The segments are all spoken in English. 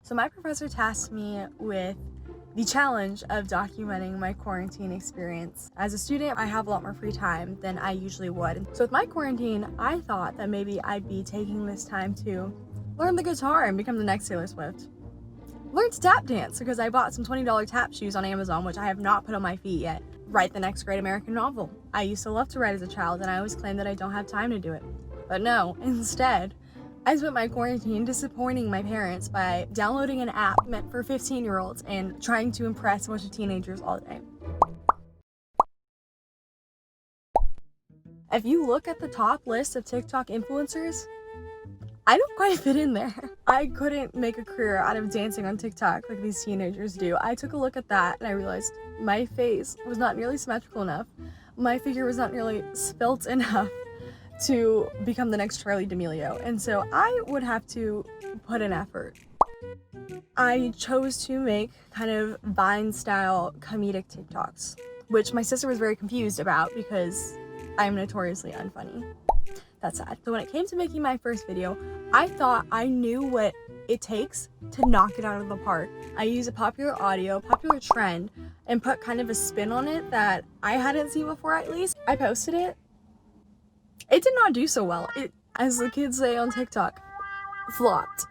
So my professor tasked me with the challenge of documenting my quarantine experience. As a student, I have a lot more free time than I usually would. So with my quarantine, I thought that maybe I'd be taking this time to learn the guitar and become the next Taylor Swift. Learn to tap dance because I bought some $20 tap shoes on Amazon, which I have not put on my feet yet. Write the next great American novel. I used to love to write as a child, and I always claim that I don't have time to do it. But no, instead, I spent my quarantine disappointing my parents by downloading an app meant for 15-year-olds and trying to impress a bunch of teenagers all day. If you look at the top list of TikTok influencers, I don't quite fit in there. I couldn't make a career out of dancing on TikTok like these teenagers do. I took a look at that and I realized my face was not nearly symmetrical enough. My figure was not nearly svelte enough to become the next Charli D'Amelio, and so I would have to put in effort. I chose to make kind of Vine-style comedic TikToks, which my sister was very confused about because I'm notoriously unfunny. That's sad. So when it came to making my first video, I thought I knew what it takes to knock it out of the park. I used a popular audio, popular trend, and put kind of a spin on it that I hadn't seen before at least. I posted it. It did not do so well. It, as the kids say on TikTok, flopped.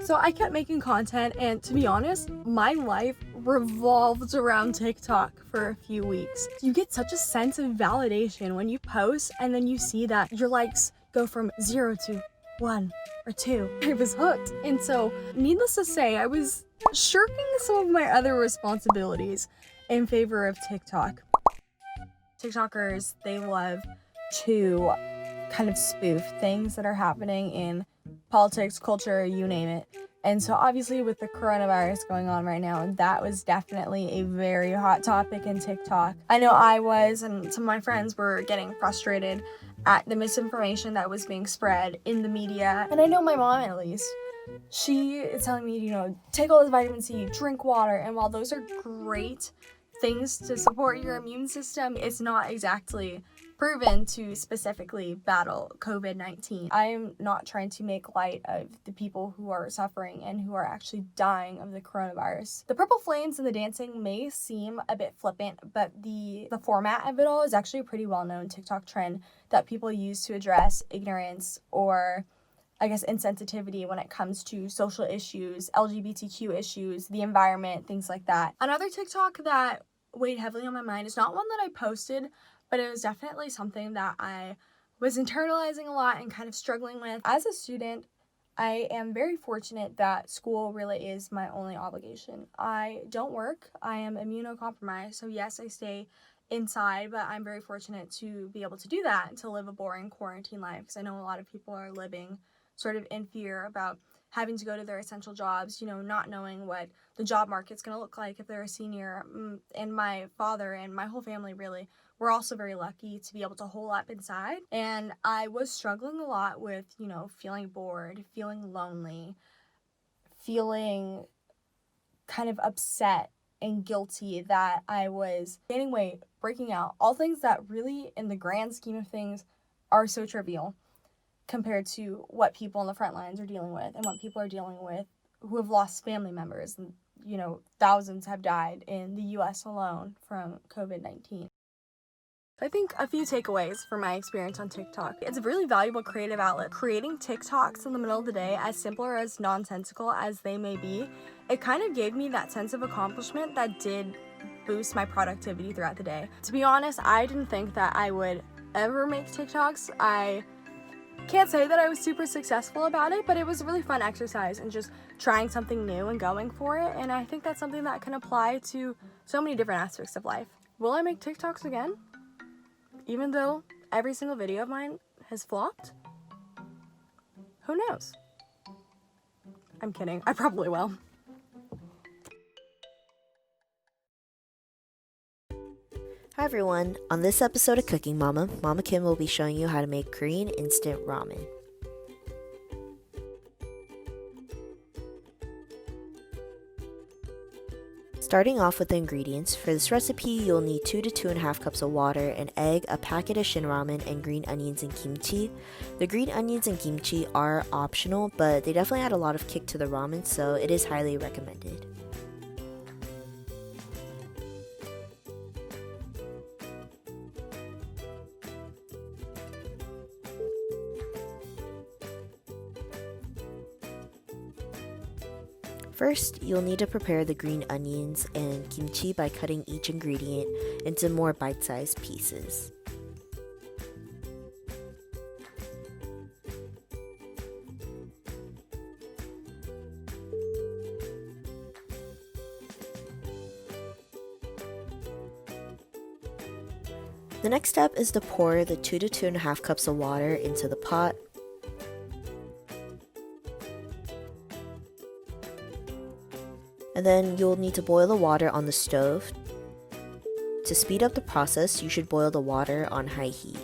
So I kept making content, and to be honest, my life revolved around TikTok for a few weeks. You get such a sense of validation when you post and then you see that your likes go from 0 to 1 or 2. I was hooked. And so, needless to say, I was shirking some of my other responsibilities in favor of TikTok. TikTokers, they love to kind of spoof things that are happening in politics, culture, you name it. And so obviously with the coronavirus going on right now, that was definitely a very hot topic in TikTok. I know I was, and some of my friends were getting frustrated at the misinformation that was being spread in the media. And I know my mom, at least, she is telling me, take all this vitamin C, drink water. And while those are great things to support your immune system, it's not exactly proven to specifically battle COVID-19. I am not trying to make light of the people who are suffering and who are actually dying of the coronavirus. The purple flames and the dancing may seem a bit flippant, but the format of it all is actually a pretty well-known TikTok trend that people use to address ignorance or, I guess, insensitivity when it comes to social issues, LGBTQ issues, the environment, things like that. Another TikTok that weighed heavily on my mind is not one that I posted, but it was definitely something that I was internalizing a lot and kind of struggling with. As a student, I am very fortunate that school really is my only obligation. I don't work. I am immunocompromised, so yes, I stay inside, but I'm very fortunate to be able to do that and to live a boring quarantine life, because I know a lot of people are living sort of in fear about having to go to their essential jobs, not knowing what the job market's going to look like if they're a senior. And my father and my whole family really, we're also very lucky to be able to hole up inside. And I was struggling a lot with, feeling bored, feeling lonely, feeling kind of upset and guilty that I was gaining weight, breaking out, all things that really, in the grand scheme of things, are so trivial compared to what people on the front lines are dealing with and what people are dealing with who have lost family members. And, thousands have died in the US alone from COVID-19. I think a few takeaways from my experience on TikTok. It's a really valuable creative outlet. Creating TikToks in the middle of the day, as simple or as nonsensical as they may be, it kind of gave me that sense of accomplishment that did boost my productivity throughout the day. To be honest, I didn't think that I would ever make TikToks. I can't say that I was super successful about it, but it was a really fun exercise and just trying something new and going for it. And I think that's something that can apply to so many different aspects of life. Will I make TikToks again? Even though every single video of mine has flopped? Who knows? I'm kidding. I probably will. Hi everyone, on this episode of Cooking Mama, Mama Kim will be showing you how to make Korean instant ramen. Starting off with the ingredients, for this recipe you'll need 2 to 2.5 cups of water, an egg, a packet of shin ramen, and green onions and kimchi. The green onions and kimchi are optional, but they definitely add a lot of kick to the ramen, so it is highly recommended. First, you'll need to prepare the green onions and kimchi by cutting each ingredient into more bite-sized pieces. The next step is to pour the 2 to 2.5 cups of water into the pot. And then you'll need to boil the water on the stove. To speed up the process, you should boil the water on high heat.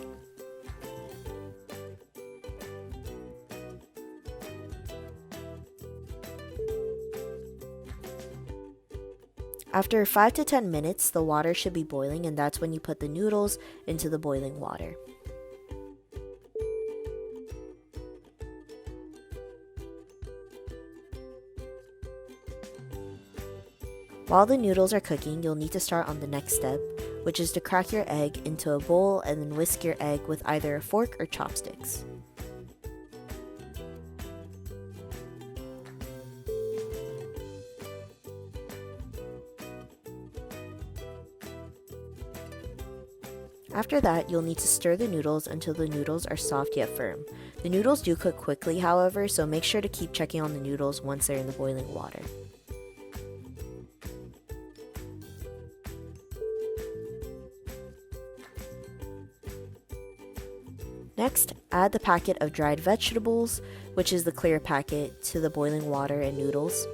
After 5 to 10 minutes, the water should be boiling, and that's when you put the noodles into the boiling water. While the noodles are cooking, you'll need to start on the next step, which is to crack your egg into a bowl and then whisk your egg with either a fork or chopsticks. After that, you'll need to stir the noodles until the noodles are soft yet firm. The noodles do cook quickly, however, so make sure to keep checking on the noodles once they're in the boiling water. Next, add the packet of dried vegetables, which is the clear packet, to the boiling water and noodles.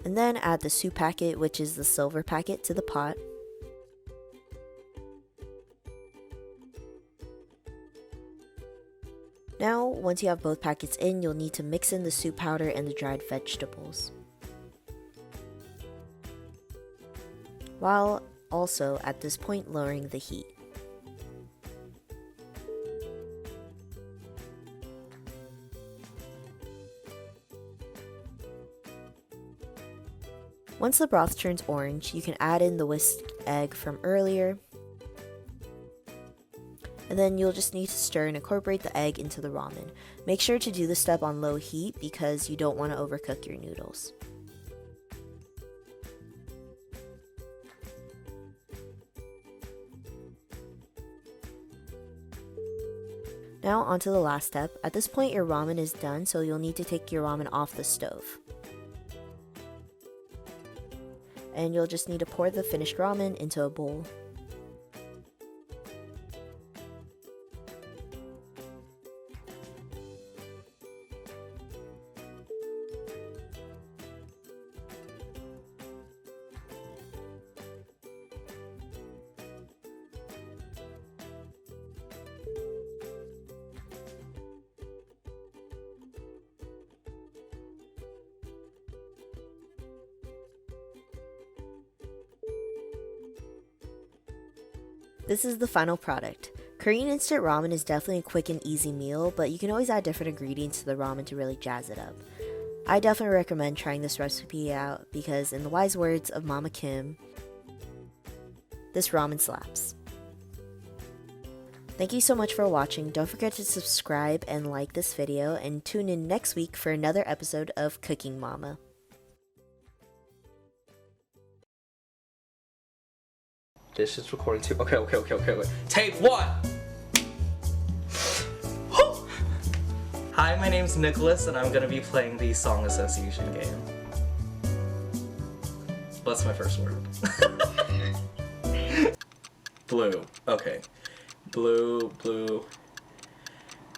And then add the soup packet, which is the silver packet, to the pot. Now, once you have both packets in, you'll need to mix in the soup powder and the dried vegetables, while also at this point lowering the heat. Once the broth turns orange, you can add in the whisked egg from earlier, and then you'll just need to stir and incorporate the egg into the ramen. Make sure to do this step on low heat because you don't want to overcook your noodles. Now onto the last step. At this point your ramen is done, so you'll need to take your ramen off the stove. And you'll just need to pour the finished ramen into a bowl. This is the final product. Korean instant ramen is definitely a quick and easy meal, but you can always add different ingredients to the ramen to really jazz it up. I definitely recommend trying this recipe out because, in the wise words of Mama Kim, this ramen slaps. Thank you so much for watching. Don't forget to subscribe and like this video, and tune in next week for another episode of Cooking Mama. This is recording too. Okay. Tape 1! Hi, my name's Nicholas, and I'm gonna be playing the song association game. What's my first word? Blue. Okay. Blue.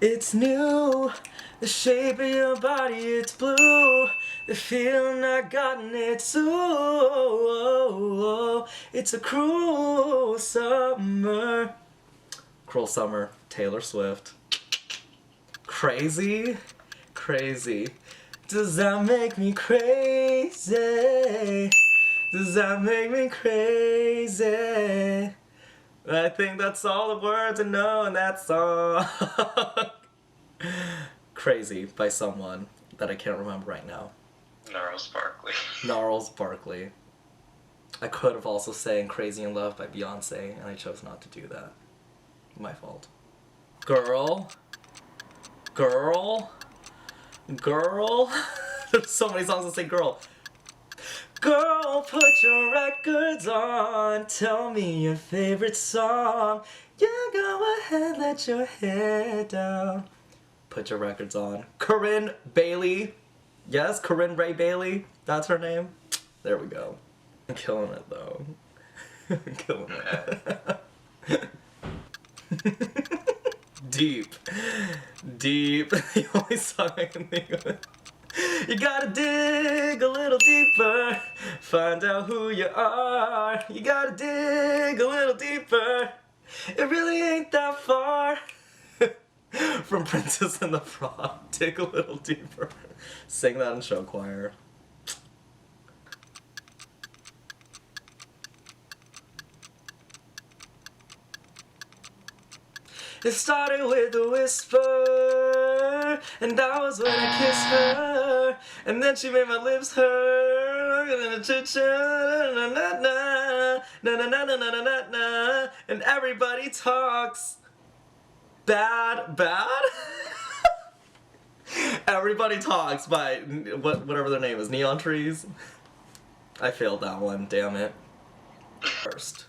It's new. The shape of your body, it's blue. The feeling I got and it's it's a cruel summer. Cruel summer, Taylor Swift. Crazy crazy? Does that make me crazy? Does that make me crazy? I think that's all the words I know in that song. Crazy by someone that I can't remember right now. Gnarls Barkley. Gnarls Barkley. I could have also sang Crazy in Love by Beyonce, and I chose not to do that. My fault. Girl. Girl. Girl. There's so many songs that say girl. Girl, put your records on. Tell me your favorite song. You go ahead, let your head down. Put your records on. Corinne Bailey. Yes, Corinne Ray Bailey. That's her name. There we go. I'm killing it though. I'm killing it. Deep. Deep. The only song I can think of. You gotta dig a little deeper, find out who you are. You gotta dig a little deeper, it really ain't that far. From Princess and the Frog, dig a little deeper. Sing that in show choir. It started with a whisper, and that was when I kissed her, and then she made my lips hurt, and everybody talks bad. Everybody Talks by whatever their name is, Neon Trees. I failed that one, damn it. First.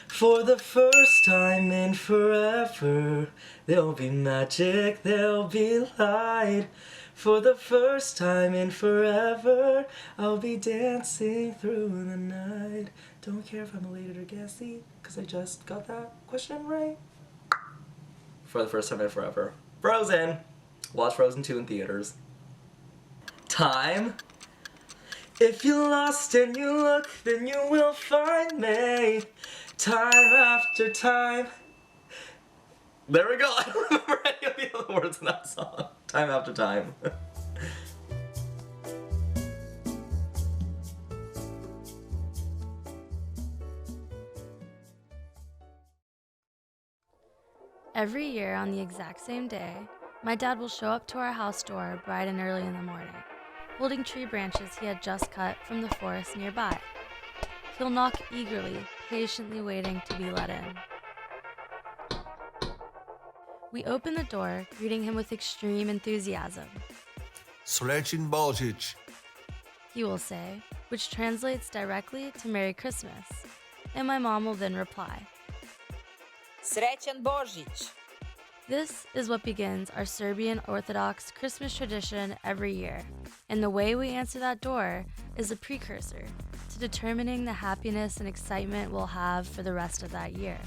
For the first time in forever, there'll be magic, there'll be light. For the first time in forever, I'll be dancing through the night. Don't care if I'm elated or gassy, because I just got that question right. For the first time in forever. Frozen! Watch Frozen 2 in theaters. Time. If you're lost and you look, then you will find me. Time after time. There we go. I don't remember any of the other words in that song. Time after time. Every year on the exact same day, my dad will show up to our house door bright and early in the morning, holding tree branches he had just cut from the forest nearby. He'll knock eagerly, patiently waiting to be let in. We open the door, greeting him with extreme enthusiasm. Srećan Božić, He will say, which translates directly to Merry Christmas, and my mom will then reply. Srećan Božić. This is what begins our Serbian Orthodox Christmas tradition every year, and the way we answer that door is a precursor to determining the happiness and excitement we'll have for the rest of that year.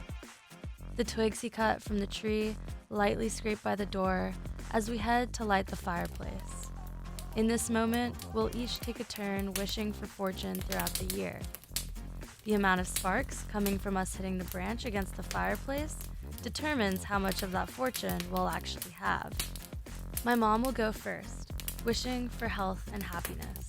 The twigs he cut from the tree lightly scrape by the door as we head to light the fireplace. In this moment, we'll each take a turn wishing for fortune throughout the year. The amount of sparks coming from us hitting the branch against the fireplace determines how much of that fortune we'll actually have. My mom will go first, wishing for health and happiness.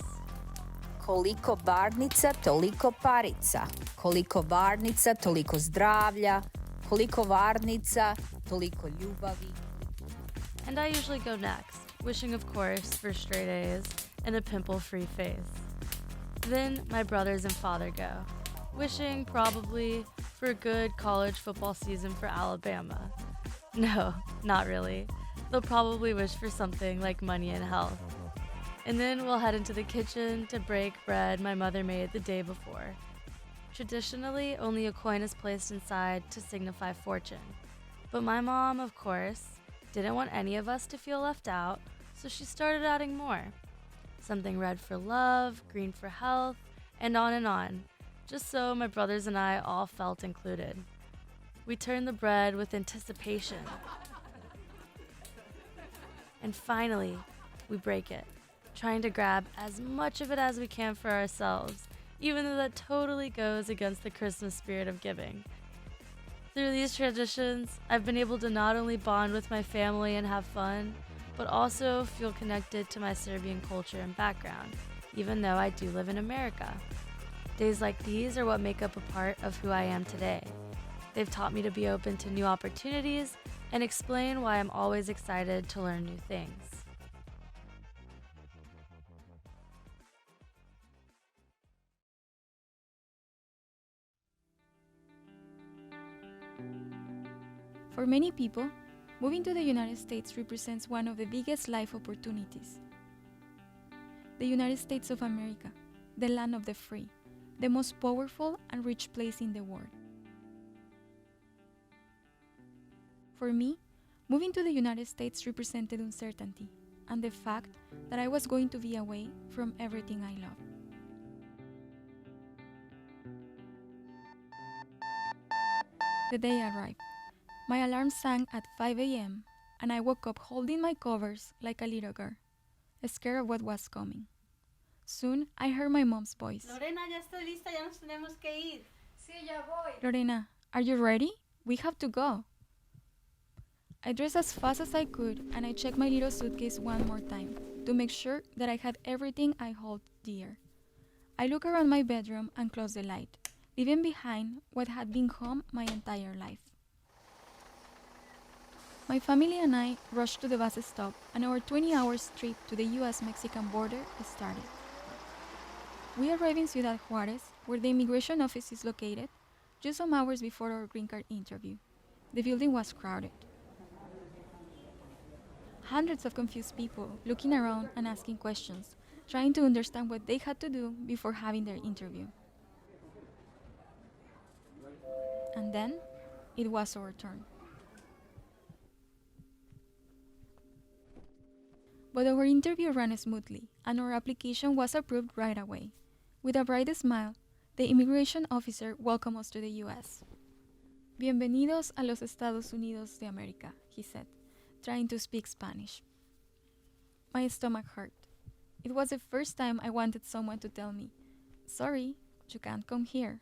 Koliko varnica, toliko parica. Koliko varnica, toliko zdravlja. Koliko varnica, toliko ljubavi. And I usually go next, wishing of course for straight A's and a pimple-free face. Then my brothers and father go, wishing probably for a good college football season for Alabama. No, not really. They'll probably wish for something like money and health. And then we'll head into the kitchen to break bread my mother made the day before. Traditionally, only a coin is placed inside to signify fortune. But my mom, of course, didn't want any of us to feel left out, so she started adding more. Something red for love, green for health, and on, just so my brothers and I all felt included. We turned the bread with anticipation. And finally, we break it, trying to grab as much of it as we can for ourselves, even though that totally goes against the Christmas spirit of giving. Through these traditions, I've been able to not only bond with my family and have fun, but also feel connected to my Serbian culture and background, even though I do live in America. Days like these are what make up a part of who I am today. They've taught me to be open to new opportunities and explain why I'm always excited to learn new things. For many people, moving to the United States represents one of the biggest life opportunities. The United States of America, the land of the free, the most powerful and rich place in the world. For me, moving to the United States represented uncertainty and the fact that I was going to be away from everything I love. The day arrived. My alarm sang at 5 a.m. and I woke up holding my covers like a little girl, scared of what was coming. Soon, I heard my mom's voice. Lorena, ya estoy lista, ya nos tenemos que ir. Sí, ya voy. Lorena, are you ready? We have to go. I dressed as fast as I could and I checked my little suitcase one more time to make sure that I had everything I hold dear. I looked around my bedroom and closed the light, leaving behind what had been home my entire life. My family and I rushed to the bus stop and our 20-hour trip to the US-Mexican border started. We arrived in Ciudad Juarez, where the immigration office is located, just some hours before our green card interview. The building was crowded. Hundreds of confused people looking around and asking questions, trying to understand what they had to do before having their interview. And then, it was our turn. But our interview ran smoothly, and our application was approved right away. With a bright smile, the immigration officer welcomed us to the U.S. Bienvenidos a los Estados Unidos de América, he said, trying to speak Spanish. My stomach hurt. It was the first time I wanted someone to tell me, sorry, you can't come here.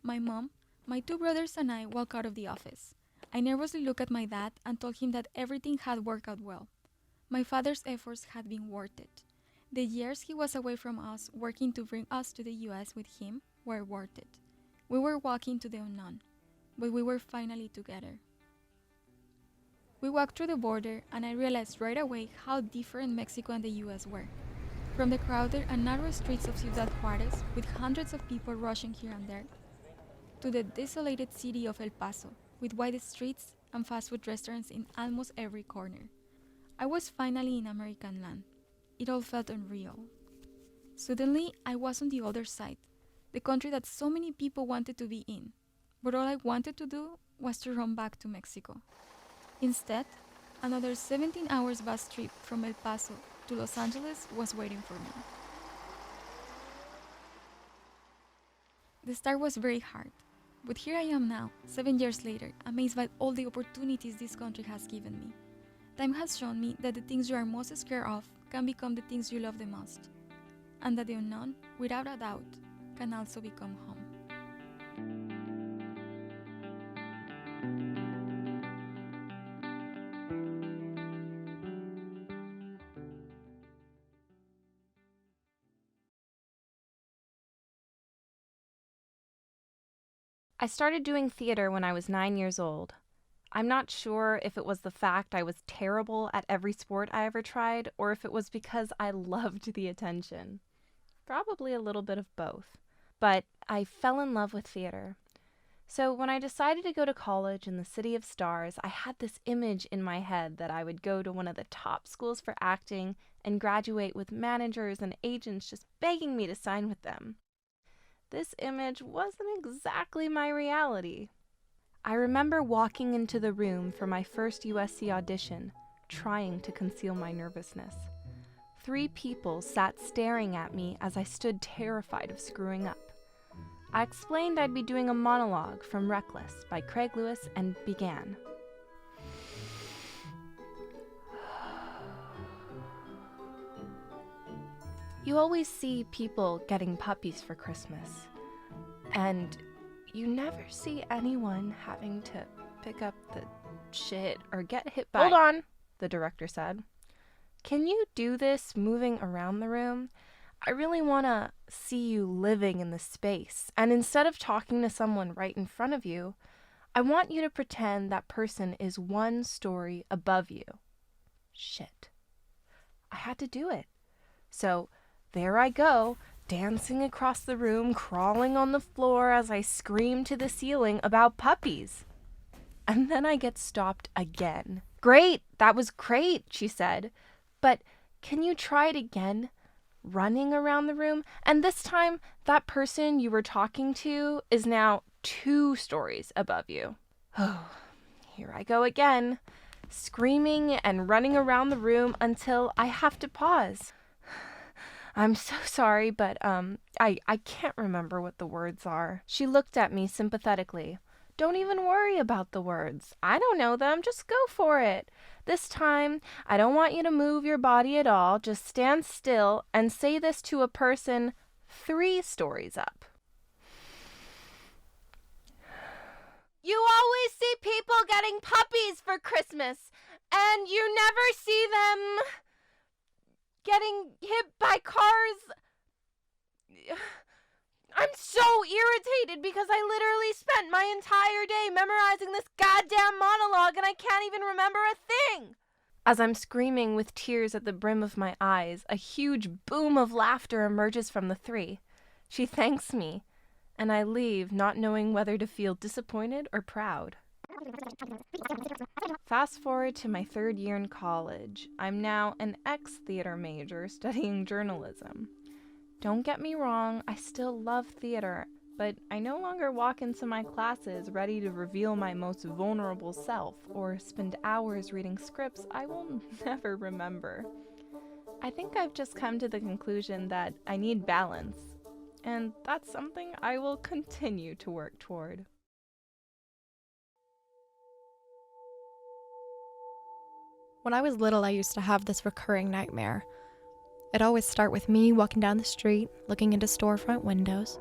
My mom, my two brothers and I walked out of the office. I nervously looked at my dad and told him that everything had worked out well. My father's efforts had been worth it. The years he was away from us, working to bring us to the US with him, were worth it. We were walking to the unknown, but we were finally together. We walked through the border, and I realized right away how different Mexico and the US were. From the crowded and narrow streets of Ciudad Juarez, with hundreds of people rushing here and there, to the desolated city of El Paso, with wide streets and fast food restaurants in almost every corner. I was finally in American land. It all felt unreal. Suddenly, I was on the other side, the country that so many people wanted to be in, but all I wanted to do was to run back to Mexico. Instead, another 17 hours bus trip from El Paso to Los Angeles was waiting for me. The start was very hard, but here I am now, 7 years later, amazed by all the opportunities this country has given me. Time has shown me that the things you are most scared of can become the things you love the most, and that the unknown, without a doubt, can also become home. I started doing theater when I was 9 years old. I'm not sure if it was the fact I was terrible at every sport I ever tried, or if it was because I loved the attention. Probably a little bit of both. But I fell in love with theater. So when I decided to go to college in the City of Stars, I had this image in my head that I would go to one of the top schools for acting and graduate with managers and agents just begging me to sign with them. This image wasn't exactly my reality. I remember walking into the room for my first USC audition, trying to conceal my nervousness. 3 people sat staring at me as I stood terrified of screwing up. I explained I'd be doing a monologue from Reckless by Craig Lewis and began. You always see people getting puppies for Christmas, and you never see anyone having to pick up the shit or get hit by— Hold on. the director said. Can you do this moving around the room? I really want to see you living in the space. And instead of talking to someone right in front of you, I want you to pretend that person is one story above you. Shit. I had to do it. So there I go, dancing across the room, crawling on the floor as I scream to the ceiling about puppies. And then I get stopped again. Great, that was great, she said. But can you try it again? Running around the room, and this time that person you were talking to is now 2 stories above you. Oh, here I go again, screaming and running around the room until I have to pause. I'm so sorry, but I can't remember what the words are. She looked at me sympathetically. Don't even worry about the words. I don't know them. Just go for it. This time, I don't want you to move your body at all. Just stand still and say this to a person 3 stories up. You always see people getting puppies for Christmas, and you never see them getting hit by cars. I'm so irritated because I literally spent my entire day memorizing this goddamn monologue and I can't even remember a thing. As I'm screaming with tears at the brim of my eyes, a huge boom of laughter emerges from the 3. She thanks me, and I leave not knowing whether to feel disappointed or proud. Fast forward to my 3rd year in college. I'm now an ex-theater major studying journalism. Don't get me wrong, I still love theater, but I no longer walk into my classes ready to reveal my most vulnerable self or spend hours reading scripts I will never remember. I think I've just come to the conclusion that I need balance, and that's something I will continue to work toward. When I was little, I used to have this recurring nightmare. It'd always start with me walking down the street, looking into storefront windows,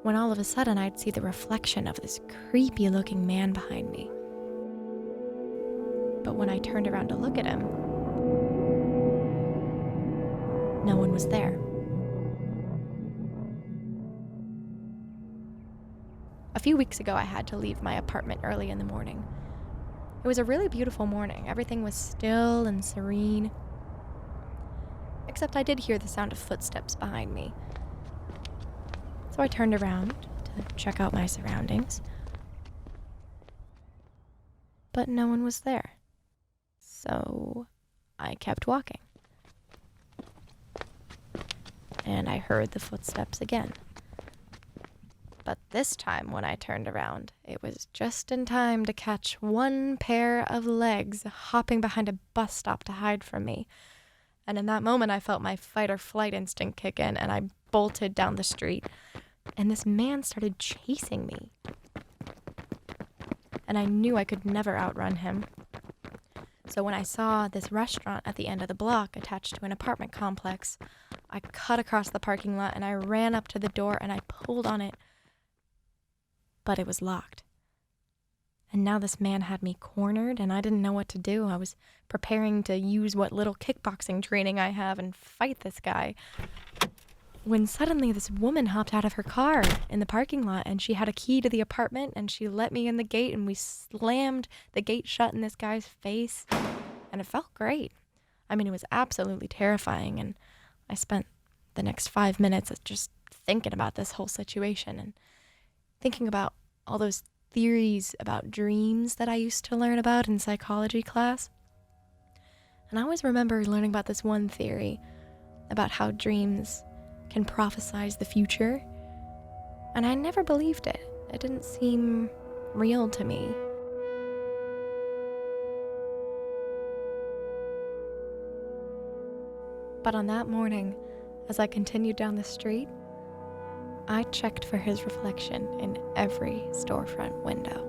when all of a sudden I'd see the reflection of this creepy-looking man behind me. But when I turned around to look at him, no one was there. A few weeks ago, I had to leave my apartment early in the morning. It was a really beautiful morning. Everything was still and serene. Except I did hear the sound of footsteps behind me. So I turned around to check out my surroundings. But no one was there. So I kept walking. And I heard the footsteps again. But this time when I turned around, it was just in time to catch one pair of legs hopping behind a bus stop to hide from me. And in that moment, I felt my fight or flight instinct kick in, and I bolted down the street. And this man started chasing me. And I knew I could never outrun him. So when I saw this restaurant at the end of the block attached to an apartment complex, I cut across the parking lot and I ran up to the door and I pulled on it. But it was locked. And now this man had me cornered, and I didn't know what to do. I was preparing to use what little kickboxing training I have and fight this guy, when suddenly this woman hopped out of her car in the parking lot, and she had a key to the apartment, and she let me in the gate, and we slammed the gate shut in this guy's face, and it felt great. I mean, it was absolutely terrifying, and I spent the next 5 minutes just thinking about this whole situation and thinking about all those theories about dreams that I used to learn about in psychology class. And I always remember learning about this one theory about how dreams can prophesize the future. And I never believed it. It didn't seem real to me. But on that morning, as I continued down the street, I checked for his reflection in every storefront window.